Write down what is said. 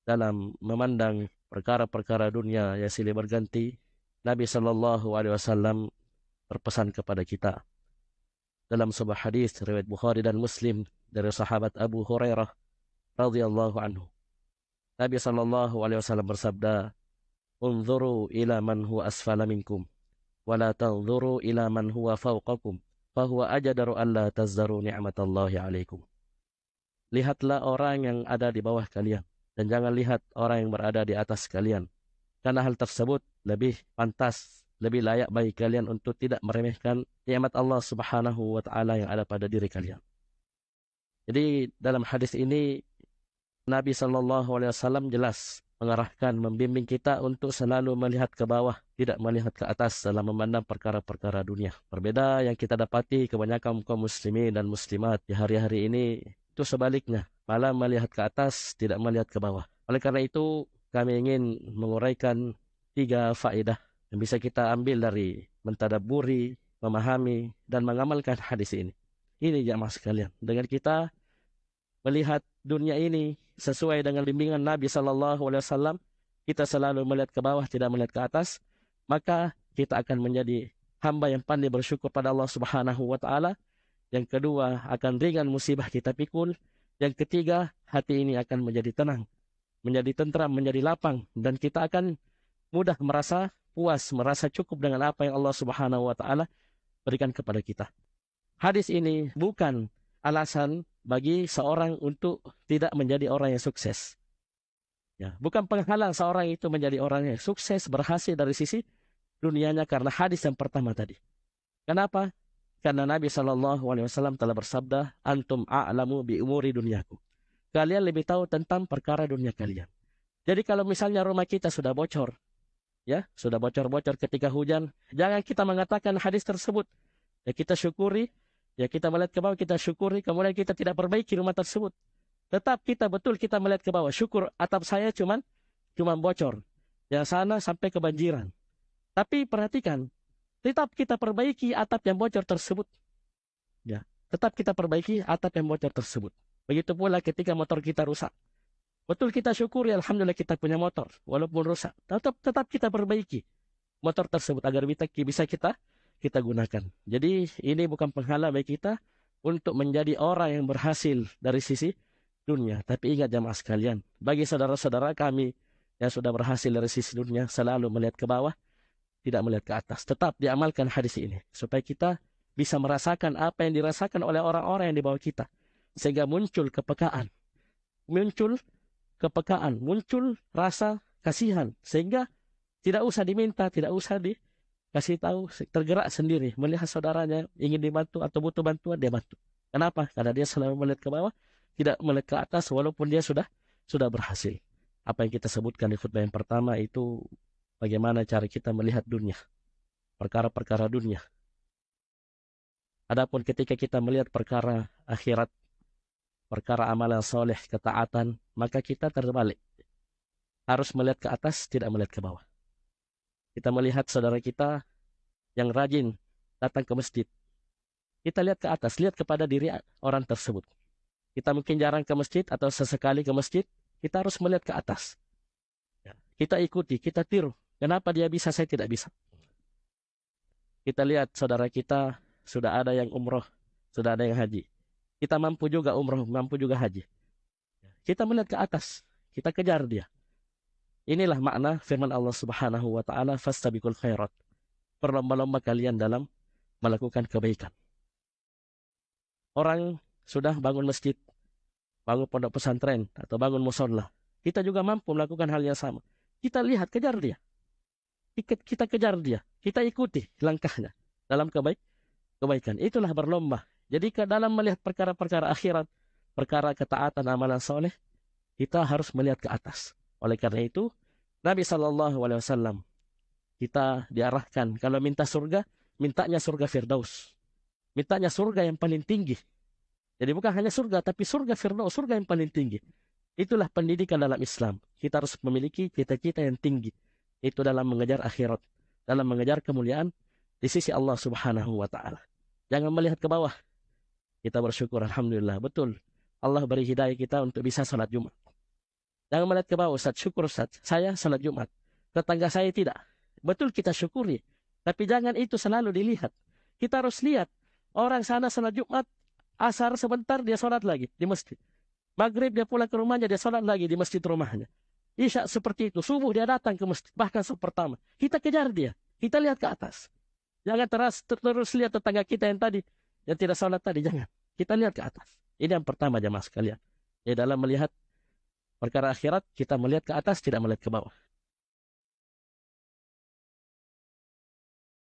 dalam memandang perkara-perkara dunia yang silih berganti, Nabi Shallallahu Alaihi Wasallam berpesan kepada kita dalam sebuah hadis riwayat Bukhari dan Muslim dari sahabat Abu Hurairah radhiyallahu anhu. Nabi Shallallahu Alaihi Wasallam bersabda, "Unzuru ila man huwa asfala minkum, wa la tanzuru ila man huwa fawqakum, fahuwa ajdaru alla tazdaru ni'matallahi alaikum." Lihatlah orang yang ada di bawah kalian, dan jangan lihat orang yang berada di atas kalian. Karena hal tersebut lebih pantas, lebih layak bagi kalian untuk tidak meremehkan nikmat Allah Subhanahu wa taala yang ada pada diri kalian. Jadi dalam hadis ini Nabi Shallallahu Alaihi Wasallam jelas mengarahkan, membimbing kita untuk selalu melihat ke bawah, tidak melihat ke atas dalam memandang perkara-perkara dunia. Berbeda yang kita dapati kebanyakan kaum muslimin dan muslimat di hari-hari ini, itu sebaliknya, malah melihat ke atas, tidak melihat ke bawah. Oleh karena itu, kami ingin menguraikan 3 faedah yang bisa kita ambil dari mentadabburi, memahami, dan mengamalkan hadis ini. Ini jamaah sekalian, dengan kita melihat dunia ini sesuai dengan bimbingan Nabi Sallallahu Alaihi Wasallam, kita selalu melihat ke bawah, tidak melihat ke atas, maka kita akan menjadi hamba yang pandai bersyukur pada Allah Subhanahu Wa Taala. Yang kedua, akan ringan musibah kita pikul. Yang ketiga, hati ini akan menjadi tenang, menjadi tentram, menjadi lapang, dan kita akan mudah merasa puas, merasa cukup dengan apa yang Allah Subhanahu Wa Taala berikan kepada kita. Hadis ini bukan alasan bagi seorang untuk tidak menjadi orang yang sukses. Ya, bukan penghalang seorang itu menjadi orang yang sukses, berhasil dari sisi dunianya karena hadis yang pertama tadi. Kenapa? Karena Nabi Shallallahu Alaihi Wasallam telah bersabda, "Antum a'lamu bi umuri dunyakum." Kalian lebih tahu tentang perkara dunia kalian. Jadi kalau misalnya rumah kita sudah bocor, ya, sudah bocor-bocor ketika hujan, jangan kita mengatakan hadis tersebut. Ya, kita syukuri. Ya, kita melihat ke bawah, kita syukuri, kemudian kita tidak perbaiki rumah tersebut. Tetap kita betul kita melihat ke bawah. Syukur atap saya cuman bocor. Yang sana sampai kebanjiran. Tapi perhatikan, tetap kita perbaiki atap yang bocor tersebut. Ya, tetap kita perbaiki atap yang bocor tersebut. Begitu pula ketika motor kita rusak. Betul kita syukuri, alhamdulillah kita punya motor, walaupun rusak. Tetap kita perbaiki motor tersebut agar bisa kita gunakan. Jadi ini bukan penghalang bagi kita untuk menjadi orang yang berhasil dari sisi dunia. Tapi ingat jamaah sekalian, bagi saudara-saudara kami yang sudah berhasil dari sisi dunia, selalu melihat ke bawah, tidak melihat ke atas. Tetap diamalkan hadis ini, supaya kita bisa merasakan apa yang dirasakan oleh orang-orang yang di bawah kita. Sehingga muncul kepekaan, muncul rasa kasihan. Sehingga tidak usah diminta, tidak usah kasih tahu, tergerak sendiri melihat saudaranya ingin dibantu atau butuh bantuan, dia bantu. Kenapa? Karena dia selalu melihat ke bawah, tidak melihat ke atas, walaupun dia sudah berhasil. Apa yang kita sebutkan di khutbah yang pertama itu bagaimana cara kita melihat dunia, perkara-perkara dunia. Adapun ketika kita melihat perkara akhirat, perkara amalan soleh, ketaatan, maka kita terbalik. Harus melihat ke atas, tidak melihat ke bawah. Kita melihat saudara kita yang rajin datang ke masjid. Kita lihat ke atas, lihat kepada diri orang tersebut. Kita mungkin jarang ke masjid atau sesekali ke masjid, kita harus melihat ke atas. Kita ikuti, kita tiru. Kenapa dia bisa, saya tidak bisa. Kita lihat saudara kita sudah ada yang umroh, sudah ada yang haji. Kita mampu juga umroh, mampu juga haji. Kita melihat ke atas, kita kejar dia. Inilah makna firman Allah Subhanahu wa taala, "Fastabiqul khairat." Berlomba-lomba kalian dalam melakukan kebaikan. Orang sudah bangun masjid, bangun pondok pesantren atau bangun musholla. Kita juga mampu melakukan hal yang sama. Kita lihat, kejar dia. Kita kejar dia, kita ikuti langkahnya dalam kebaikan. Itulah berlomba. Jadi dalam melihat perkara-perkara akhirat, perkara ketaatan amalan soleh, kita harus melihat ke atas. Oleh karena itu, Nabi Shallallahu Alaihi Wasallam kita diarahkan kalau minta surga, mintanya surga Firdaus, mintanya surga yang paling tinggi. Jadi bukan hanya surga, tapi surga Firdaus, surga yang paling tinggi. Itulah pendidikan dalam Islam. Kita harus memiliki cita-cita yang tinggi. Itu dalam mengejar akhirat, dalam mengejar kemuliaan di sisi Allah Subhanahu Wa Taala. Jangan melihat ke bawah. Kita bersyukur, alhamdulillah, betul. Allah beri hidayah kita untuk bisa salat Jumat. Jangan melihat ke bawah, Ustaz. Syukur, Ustaz. Saya salat Jumat. Tetangga saya tidak. Betul kita syukuri. Tapi jangan itu selalu dilihat. Kita harus lihat. Orang sana salat Jumat, asar sebentar dia salat lagi di masjid. Maghrib dia pulang ke rumahnya, dia salat lagi di masjid rumahnya. Isya seperti itu. Subuh dia datang ke masjid. Bahkan pertama. Kita kejar dia. Kita lihat ke atas. Jangan terus lihat tetangga kita yang tadi. Yang tidak salat tadi. Jangan. Kita lihat ke atas. Ini yang pertama jamaah sekalian. Ya, dalam melihat perkara akhirat, kita melihat ke atas, tidak melihat ke bawah.